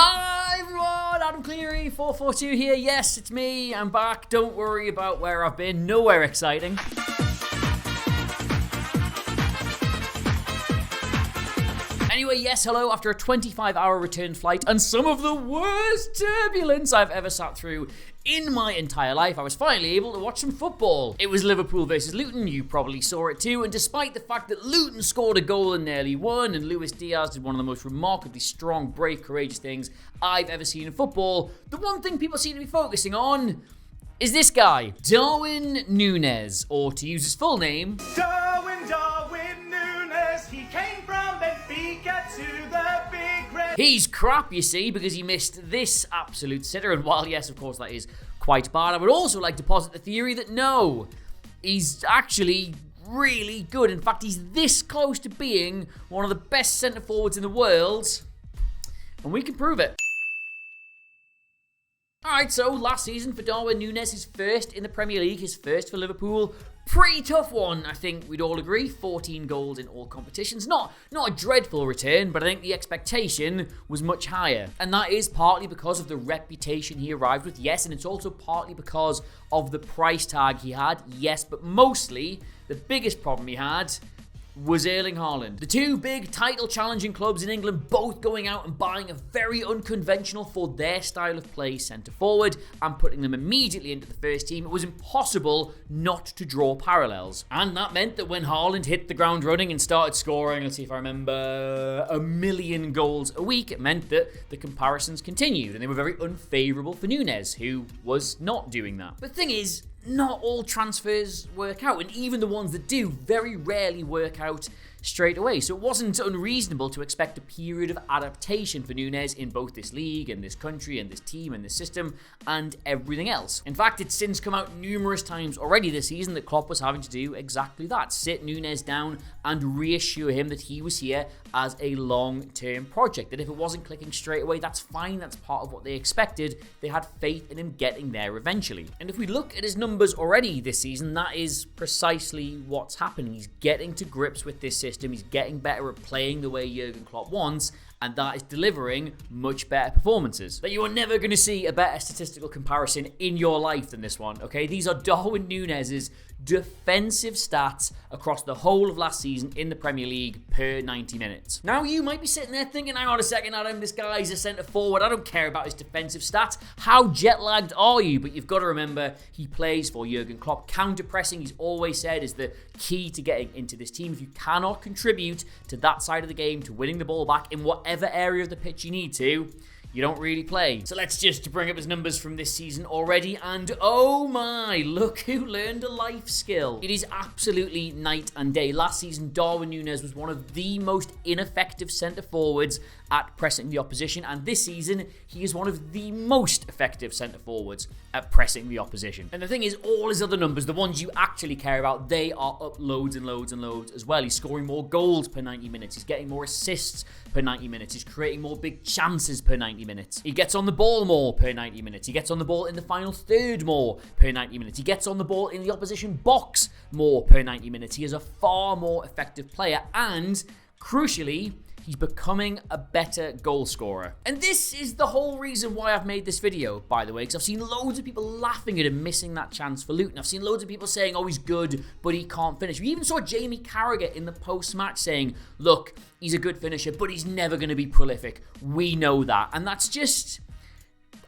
Hi everyone, Adam Cleary, FourFourTwo here. Yes, it's me, I'm back. Don't worry about where I've been, nowhere exciting. Anyway, yes, hello, after a 25-hour return flight and some of the worst turbulence I've ever sat through in my entire life, I was finally able to watch some football. It was Liverpool versus Luton, you probably saw it too, and despite the fact that Luton scored a goal and nearly won, and Luis Diaz did one of the most remarkably strong, brave, courageous things I've ever seen in football, the one thing people seem to be focusing on is this guy, Darwin Nunez, or to use his full name, Darwin Nunez, he came from Benfica to the Big Red. He's crap, you see, because he missed this absolute sitter, and while yes, of course, that is quite bad, I would also like to posit the theory that no, he's actually really good. In fact, he's this close to being one of the best centre-forwards in the world, and we can prove it. Alright, so last season for Darwin Nunez, his first in the Premier League, his first for Liverpool. Pretty tough one, I think we'd all agree. 14 goals in all competitions. Not a dreadful return, but I think the expectation was much higher. And that is partly because of the reputation he arrived with, yes, and it's also partly because of the price tag he had, yes, but mostly the biggest problem he had was Erling Haaland. The two big title-challenging clubs in England both going out and buying a very unconventional for their style of play centre-forward and putting them immediately into the first team. It was impossible not to draw parallels. And that meant that when Haaland hit the ground running and started scoring, let's see if I remember, 1 million goals a week, it meant that the comparisons continued and they were very unfavourable for Nunez, who was not doing that. But the thing is, not all transfers work out, and even the ones that do very rarely work out straight away. So it wasn't unreasonable to expect a period of adaptation for Nunez in both this league and this country and this team and this system and everything else. In fact, it's since come out numerous times already this season that Klopp was having to do exactly that. Sit Nunez down and reassure him that he was here as a long-term project. That if it wasn't clicking straight away, that's fine, that's part of what they expected. They had faith in him getting there eventually. And if we look at his numbers already this season, that is precisely what's happening. He's getting to grips with this system. He's getting better at playing the way Jurgen Klopp wants, and that is delivering much better performances. But you are never going to see a better statistical comparison in your life than this one, okay? These are Darwin Nunez's defensive stats across the whole of last season in the Premier League per 90 minutes. Now, you might be sitting there thinking, hang on a second, Adam, this guy's a centre-forward. I don't care about his defensive stats. How jet-lagged are you? But you've got to remember, he plays for Jurgen Klopp. Counter-pressing, he's always said, is the key to getting into this team. If you cannot contribute to that side of the game, to winning the ball back in whatever area of the pitch you need to, you don't really play. So let's just bring up his numbers from this season already, and oh my, look who learned a life skill. It is absolutely night and day. Last season, Darwin Nunez was one of the most ineffective centre-forwards at pressing the opposition, and this season, he is one of the most effective centre-forwards at pressing the opposition. And the thing is, all his other numbers, the ones you actually care about, they are up loads and loads and loads as well. He's scoring more goals per 90 minutes. He's getting more assists per 90 minutes. He's creating more big chances per 90 minutes. He gets on the ball more per 90 minutes. He gets on the ball in the final third more per 90 minutes. He gets on the ball in the opposition box more per 90 minutes. He is a far more effective player, and crucially, he's becoming a better goal scorer. And this is the whole reason why I've made this video, by the way, because I've seen loads of people laughing at him missing that chance for Luton. I've seen loads of people saying, oh, he's good, but he can't finish. We even saw Jamie Carragher in the post-match saying, look, he's a good finisher, but he's never going to be prolific. We know that. And that's just,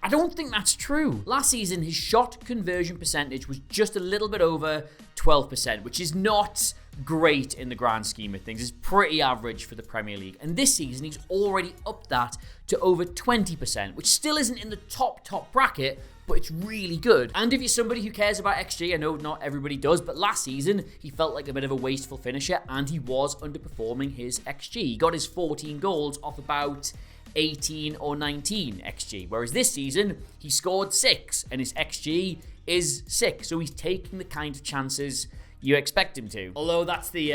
I don't think that's true. Last season, his shot conversion percentage was just a little bit over 12%, which is not great in the grand scheme of things. It's pretty average for the Premier League. And this season, he's already upped that to over 20%, which still isn't in the top bracket, but it's really good. And if you're somebody who cares about XG, I know not everybody does, but last season, he felt like a bit of a wasteful finisher, and he was underperforming his XG. He got his 14 goals off about 18 or 19 XG, whereas this season, he scored 6, and his XG is 6, so he's taking the kind of chances you expect him to. Although that's the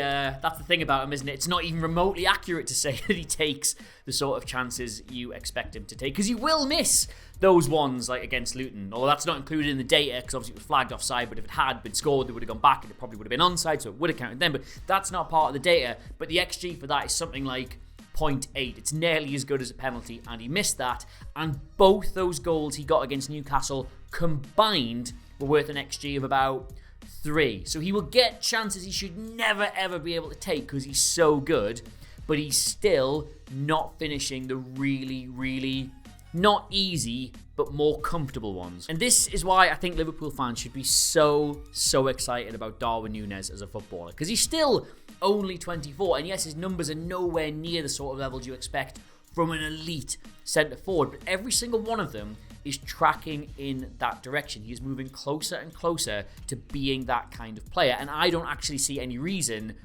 thing about him, isn't it? It's not even remotely accurate to say that he takes the sort of chances you expect him to take, because he will miss those ones like against Luton. Although that's not included in the data because obviously it was flagged offside, but if it had been scored, they would have gone back and it probably would have been onside, so it would have counted then, but that's not part of the data. But the XG for that is something like 0.8. It's nearly as good as a penalty, and he missed that. And both those goals he got against Newcastle combined were worth an XG of about 3. So he will get chances he should never ever be able to take because he's so good, but he's still not finishing the really not easy but more comfortable ones. And this is why I think Liverpool fans should be so excited about Darwin Nunez as a footballer, because he's still only 24, and yes, his numbers are nowhere near the sort of levels you expect from an elite centre forward, but every single one of them is tracking in that direction. He is moving closer and closer to being that kind of player, and I don't actually see any reason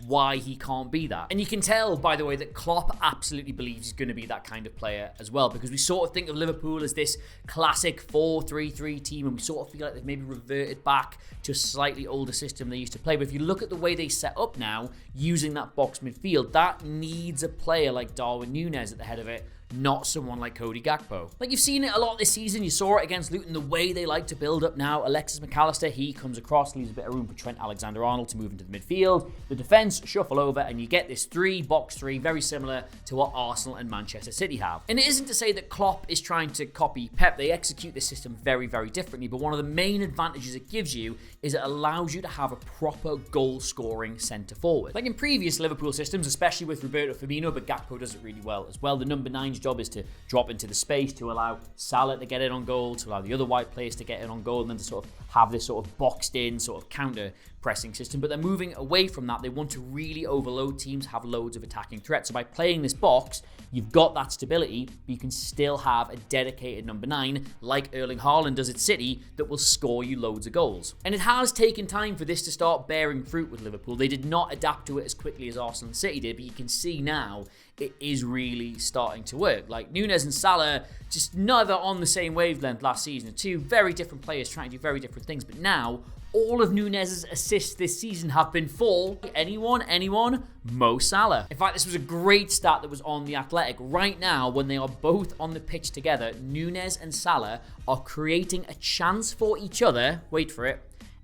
why he can't be that. And you can tell, by the way, that Klopp absolutely believes he's going to be that kind of player as well, because we sort of think of Liverpool as this classic 4-3-3 team, and we sort of feel like they've maybe reverted back to a slightly older system they used to play. But if you look at the way they set up now, using that box midfield, that needs a player like Darwin Nunez at the head of it, not someone like Cody Gakpo. Like, you've seen it a lot this season. You saw it against Luton, the way they like to build up now. Alexis McAllister, he comes across, leaves a bit of room for Trent Alexander-Arnold to move into the midfield. The defence shuffle over, and you get this 3-box-3, very similar to what Arsenal and Manchester City have. And it isn't to say that Klopp is trying to copy Pep. They execute this system very differently, but one of the main advantages it gives you is it allows you to have a proper goal-scoring centre-forward. Like in previous Liverpool systems, especially with Roberto Firmino, but Gakpo does it really well as well. The number 9's job is to drop into the space, to allow Salah to get in on goal, to allow the other white players to get in on goal, and then to sort of have this sort of boxed in sort of counter pressing system. But they're moving away from that. They want to really overload teams, have loads of attacking threats. So by playing this box, you've got that stability, but you can still have a dedicated number 9 like Erling Haaland does at City that will score you loads of goals. And it has taken time for this to start bearing fruit with Liverpool. They did not adapt to it as quickly as Arsenal and City did, but you can see now it is really starting to work. Like Nunez and Salah, just neither on the same wavelength last season. Two very different players trying to do very different things, but now all of Nunez's assists this season have been for anyone, Mo Salah. In fact, this was a great stat that was on The Athletic. Right now, when they are both on the pitch together, Nunez and Salah are creating a chance for each other, wait for it,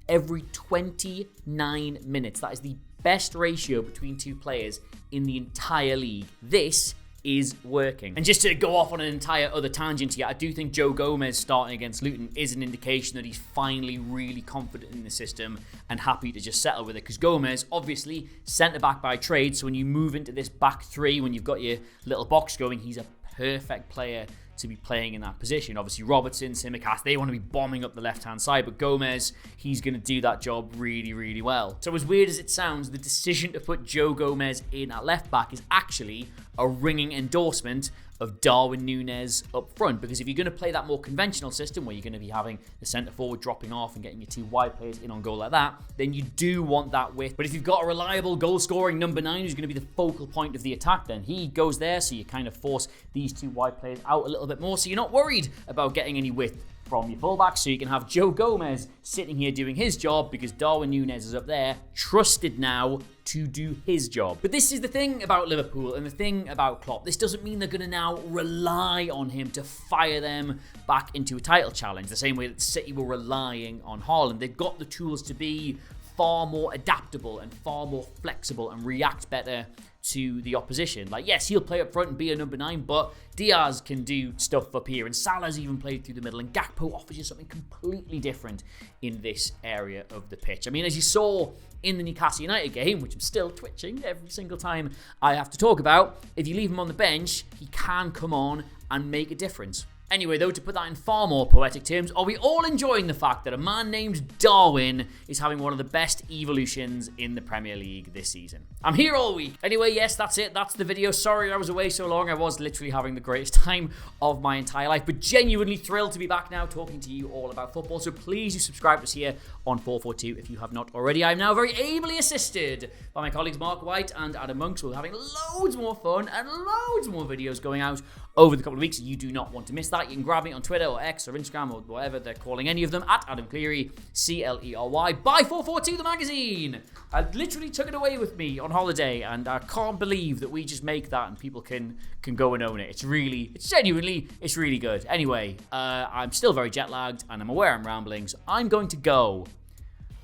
every 29 minutes. That is the best ratio between two players in the entire league. This is working. And just to go off on an entire other tangent here, I do think Joe Gomez starting against Luton is an indication that he's finally really confident in the system and happy to just settle with it, because Gomez, obviously centre-back by trade, so when you move into this back three, when you've got your little box going, he's a perfect player to be playing in that position. Obviously, Robertson, Tsimikas, they want to be bombing up the left-hand side, but Gomez, he's going to do that job really well. So as weird as it sounds, the decision to put Joe Gomez in at left-back is actually a ringing endorsement of Darwin Nunez up front, because if you're going to play that more conventional system where you're going to be having the centre forward dropping off and getting your two wide players in on goal like that, then you do want that width. But if you've got a reliable goal scoring number 9 who's going to be the focal point of the attack, then he goes there, so you kind of force these two wide players out a little bit more, so you're not worried about getting any width from your fullback, so you can have Joe Gomez sitting here doing his job because Darwin Nunez is up there, trusted now to do his job. But this is the thing about Liverpool and the thing about Klopp. This doesn't mean they're going to now rely on him to fire them back into a title challenge, the same way that City were relying on Haaland. They've got the tools to be far more adaptable and far more flexible and react better to the opposition. Like, yes, he'll play up front and be a number 9, but Diaz can do stuff up here, and Salah's even played through the middle, and Gakpo offers you something completely different in this area of the pitch. I mean, as you saw in the Newcastle United game, which I'm still twitching every single time I have to talk about, if you leave him on the bench, he can come on and make a difference. Anyway, though, to put that in far more poetic terms, are we all enjoying the fact that a man named Darwin is having one of the best evolutions in the Premier League this season? I'm here all week. Anyway, yes, that's it. That's the video. Sorry I was away so long. I was literally having the greatest time of my entire life, but genuinely thrilled to be back now talking to you all about football. So please do subscribe to us here on 442 if you have not already. I'm now very ably assisted by my colleagues Mark White and Adam Monks. We're having loads more fun and loads more videos going out over the couple of weeks. You do not want to miss that. You can grab me on Twitter or X or Instagram or whatever they're calling any of them, at Adam Cleary, Clery, by 442 the magazine. I literally took it away with me on holiday, and I can't believe that we just make that and people can go and own it. It's really good. Anyway, I'm still very jet lagged and I'm aware I'm rambling, so I'm going to go,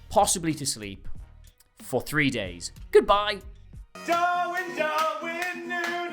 possibly to sleep, for 3 days. Goodbye. Darwin Nunez.